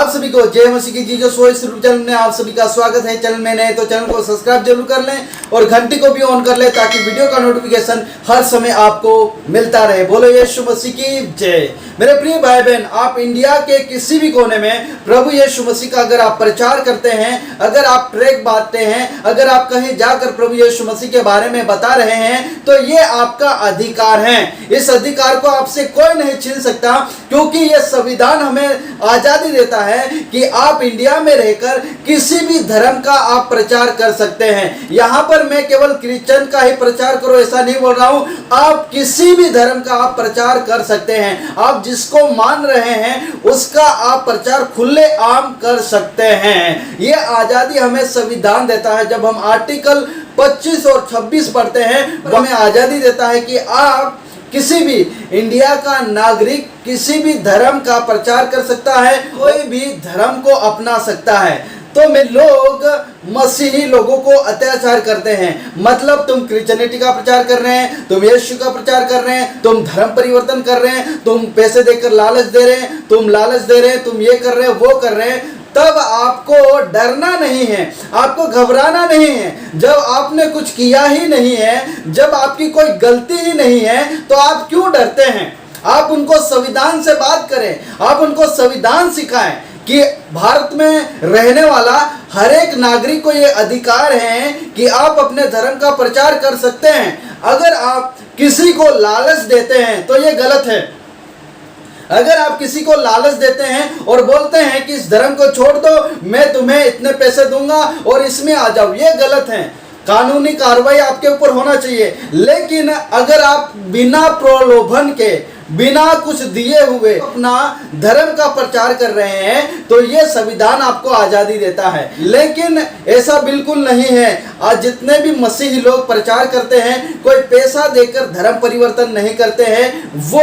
आप सभी को जय मसीह की जी। जो सो इस चैनल में आप सभी का स्वागत है। चैनल में नए तो चैनल को सब्सक्राइब जरूर कर लें और घंटी को भी ऑन कर लें ताकि वीडियो का नोटिफिकेशन हर समय आपको मिलता रहे। बोलो यीशु मसीह की जय। मेरे प्रिय भाई बहन, आप इंडिया के किसी भी कोने में प्रभु यीशु मसीह का अगर आप प्रचार करते हैं, अगर आप ट्रैक बांटते हैं, अगर आप कहीं जाकर प्रभु यीशु मसीह के बारे में बता रहे हैं, तो ये आपका अधिकार है। इस अधिकार को आपसे कोई नहीं छीन सकता, क्योंकि यह संविधान हमें आजादी देता है कि आप इंडिया में रहकर किसी भी धर्म का आप प्रचार कर सकते हैं। यहाँ पर मैं केवल क्रिश्चियन का ही प्रचार करो ऐसा नहीं बोल रहा हूँ, आप किसी भी धर्म का आप प्रचार कर सकते हैं। आप जिसको मान रहे हैं उसका आप प्रचार खुले आम कर सकते हैं। ये आजादी हमें संविधान देता है। जब हम आर्टिकल 25 और 26 पढ़ते हैं, हमें आजादी देता है कि आप किसी भी इंडिया का नागरिक किसी भी धर्म का प्रचार कर सकता है, कोई भी धर्म को अपना सकता है। तो में लोग मसीही लोगों को अत्याचार करते हैं, मतलब तुम क्रिश्चियनिटी का प्रचार कर रहे हैं, तुम यीशु का प्रचार कर रहे हैं, तुम धर्म परिवर्तन कर रहे हैं, तुम पैसे देकर लालच दे रहे हैं, तुम लालच दे रहे हैं, तुम ये कर रहे हैं, वो कर रहे हैं, तब आपको डरना नहीं है, आपको घबराना नहीं है। जब आपने कुछ किया ही नहीं है, जब आपकी कोई गलती ही नहीं है, तो आप क्यों डरते हैं? आप उनको संविधान से बात करें, आप उनको संविधान सिखाएं कि भारत में रहने वाला हर एक नागरिक को ये अधिकार है कि आप अपने धर्म का प्रचार कर सकते हैं। अगर आप किसी को लालच देते हैं तो ये गलत है। अगर आप किसी को लालच देते हैं और बोलते हैं कि इस धर्म को छोड़ दो, मैं तुम्हें इतने पैसे दूंगा और इसमें आ जाओ, ये गलत है। कानूनी कार्रवाई आपके ऊपर होना चाहिए। लेकिन अगर आप बिना प्रलोभन के, बिना कुछ दिए हुए अपना धर्म का प्रचार कर रहे हैं, तो ये संविधान आपको आजादी देता है। लेकिन ऐसा बिल्कुल नहीं है। आज जितने भी मसीही लोग प्रचार करते हैं, कोई पैसा देकर धर्म परिवर्तन नहीं करते हैं, वो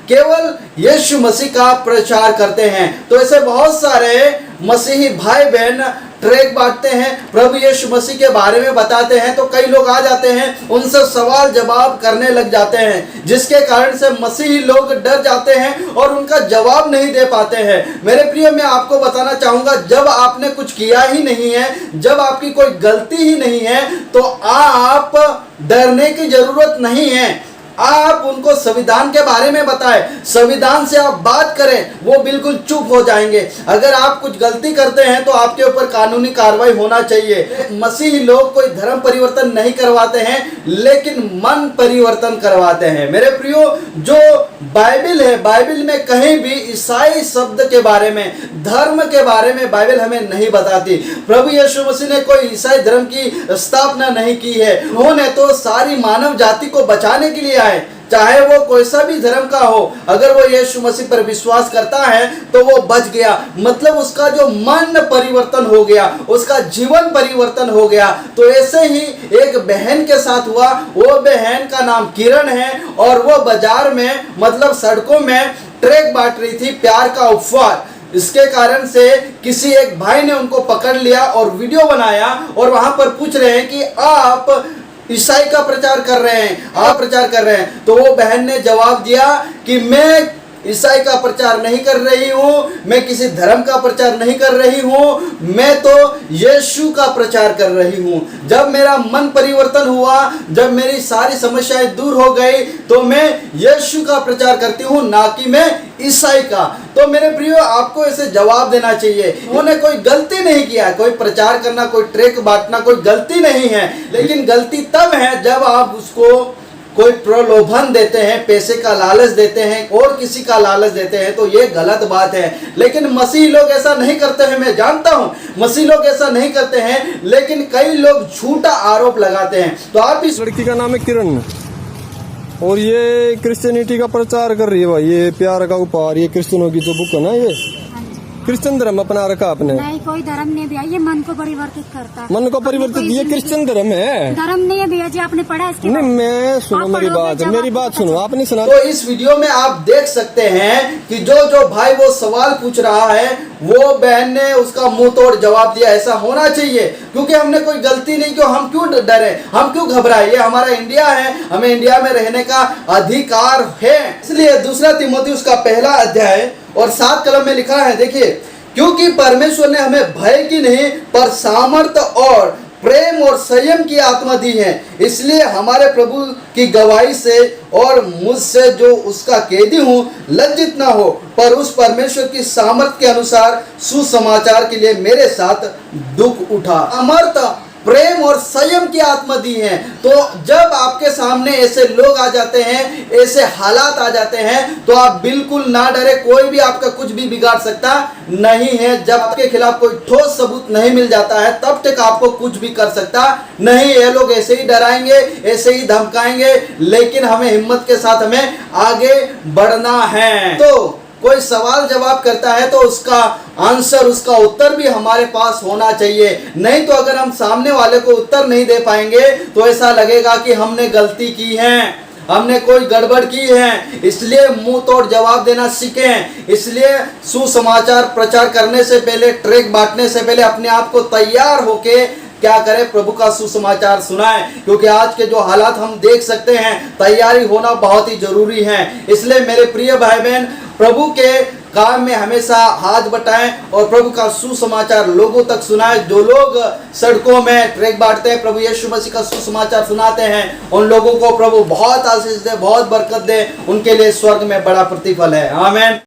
केवल यीशु मसीह का प्रचार करते हैं। तो ऐसे बहुत सारे मसीही भाई बहन ट्रैक बांटते हैं, प्रभु यीशु मसीह के बारे में बताते हैं, तो कई लोग आ जाते हैं, उनसे सवाल जवाब करने लग जाते हैं, जिसके कारण से मसीही लोग डर जाते हैं और उनका जवाब नहीं दे पाते हैं। मेरे प्रिय, मैं आपको बताना चाहूँगा, जब आपने कुछ किया ही नहीं है, जब आपकी कोई गलती ही नहीं है, तो आप डरने की जरूरत नहीं है। आप उनको संविधान के बारे में बताएं, संविधान से आप बात करें, वो बिल्कुल चुप हो जाएंगे। अगर आप कुछ गलती करते हैं तो आपके ऊपर कानूनी कार्रवाई होना चाहिए। मसीही लोग कोई धर्म परिवर्तन नहीं करवाते हैं, लेकिन मन परिवर्तन करवाते हैं। मेरे प्रियो, जो बाइबल है, बाइबल में कहीं भी ईसाई शब्द के बारे में, धर्म के बारे में बाइबल हमें नहीं बताती। प्रभु यीशु मसीह ने कोई ईसाई धर्म की स्थापना नहीं की है। उन्होंने तो सारी मानव जाति को बचाने के लिए आए, चाहे वो कोई सा भी धर्म का हो। अगर वो यीशु मसीह पर विश्वास करता है तो वो बच गया, मतलब उसका जो मन परिवर्तन हो गया, उसका जीवन परिवर्तन हो गया। तो ऐसे ही एक बहन के साथ हुआ। वो बहन का नाम किरण है और वो बाजार में, मतलब सड़कों में ट्रैक बांट रही थी, प्यार का उपहार। इसके कारण से किसी एक भाई ने उनको पकड़ लिया और वीडियो बनाया और वहां पर पूछ रहे हैं कि आप ईसाई का प्रचार कर रहे हैं, आप प्रचार कर रहे हैं। तो वो बहन ने जवाब दिया कि मैं ईसाई का प्रचार नहीं कर रही हूँ, मैं किसी धर्म का प्रचार नहीं कर रही हूँ, मैं तो यीशु का प्रचार कर रही हूँ। जब मेरा मन परिवर्तन हुआ, जब मेरी सारी समस्याएं दूर हो गई, तो मैं यीशु का प्रचार करती हूँ, ना कि मैं ईसाई का। तो मेरे प्रियो, आपको ऐसे जवाब देना चाहिए। उन्होंने कोई गलती नहीं किया। कोई प्रचार करना, कोई ट्रैक बांटना कोई गलती नहीं है, लेकिन गलती तब है जब आप उसको कोई प्रलोभन देते हैं, पैसे का लालच देते हैं और किसी का लालच देते हैं, तो ये गलत बात है। लेकिन मसीह लोग ऐसा नहीं करते हैं, मैं जानता हूं मसीह लोग ऐसा नहीं करते हैं, लेकिन कई लोग झूठा आरोप लगाते हैं। तो आप इस लड़की का नाम है किरण और ये क्रिश्चियनिटी का प्रचार कर रही है भाई। ये प्यार का उपहार, ये क्रिश्चियनों की जो बुक है ना, ये क्रिश्चियन धर्म अपना रखा आपने? नहीं, कोई धर्म नहीं भैया, ये मन को परिवर्तित करता है। मन को परिवर्तित, ये क्रिश्चियन धर्म है। धर्म नहीं है भैया जी, आपने पढ़ा है इसके? नहीं, मैं सुनो मेरी बात सुनो, आपने सुना? तो इस वीडियो में आप देख सकते हैं कि जो भाई वो सवाल पूछ रहा है, वो बहन ने उसका मुंह तोड़ जवाब दिया। ऐसा होना चाहिए, क्योंकि हमने कोई गलती नहीं की, हम क्यों डरे, हम क्यों घबराए? ये हमारा इंडिया है, हमें इंडिया में रहने का अधिकार है। इसलिए 2 तीमुथियुस उसका 1 अध्याय और 7 कलम में लिखा है, देखिए, क्योंकि परमेश्वर ने हमें भय की नहीं पर सामर्थ्य और प्रेम और संयम की आत्मा दी है। इसलिए हमारे प्रभु की गवाही से और मुझसे जो उसका कैदी हूँ लज्जित ना हो, पर उस परमेश्वर की सामर्थ्य के अनुसार सुसमाचार के लिए मेरे साथ दुख उठा। सामर्थ्य, प्रेम और संयम की आत्मा दी है। तो जब आपके सामने ऐसे लोग आ जाते हैं, ऐसे हालात आ जाते हैं, तो आप बिल्कुल ना डरे। कोई भी आपका कुछ भी बिगाड़ सकता नहीं है। जब आपके खिलाफ कोई ठोस सबूत नहीं मिल जाता है तब तक आपको कुछ भी कर सकता नहीं। ये लोग ऐसे ही डराएंगे, ऐसे ही धमकाएंगे, लेकिन हमें हिम्मत के साथ हमें आगे बढ़ना है। तो कोई सवाल जवाब करता है तो उसका आंसर, उसका उत्तर भी हमारे पास होना चाहिए। नहीं तो अगर हम सामने वाले को उत्तर नहीं दे पाएंगे तो ऐसा लगेगा कि हमने गलती की है, हमने कोई गड़बड़ की है। इसलिए मुंह तोड़ जवाब देना सीखें। इसलिए सुसमाचार प्रचार करने से पहले, ट्रैक बांटने से पहले अपने आप को तैयार होके क्या करें, प्रभु का सुसमाचार सुनाएं। क्योंकि आज के जो हालात हम देख सकते हैं, तैयारी होना बहुत ही जरूरी है। इसलिए मेरे प्रिय भाई बहन, प्रभु के काम में हमेशा हाथ बटाएं और प्रभु का सुसमाचार लोगों तक सुनाएं। जो लोग सड़कों में ट्रैक बांटते हैं, प्रभु यीशु मसीह का सुसमाचार सुनाते हैं, उन लोगों को प्रभु बहुत आशीष दे, बहुत बरकत दे। उनके लिए स्वर्ग में बड़ा प्रतिफल है। आमीन।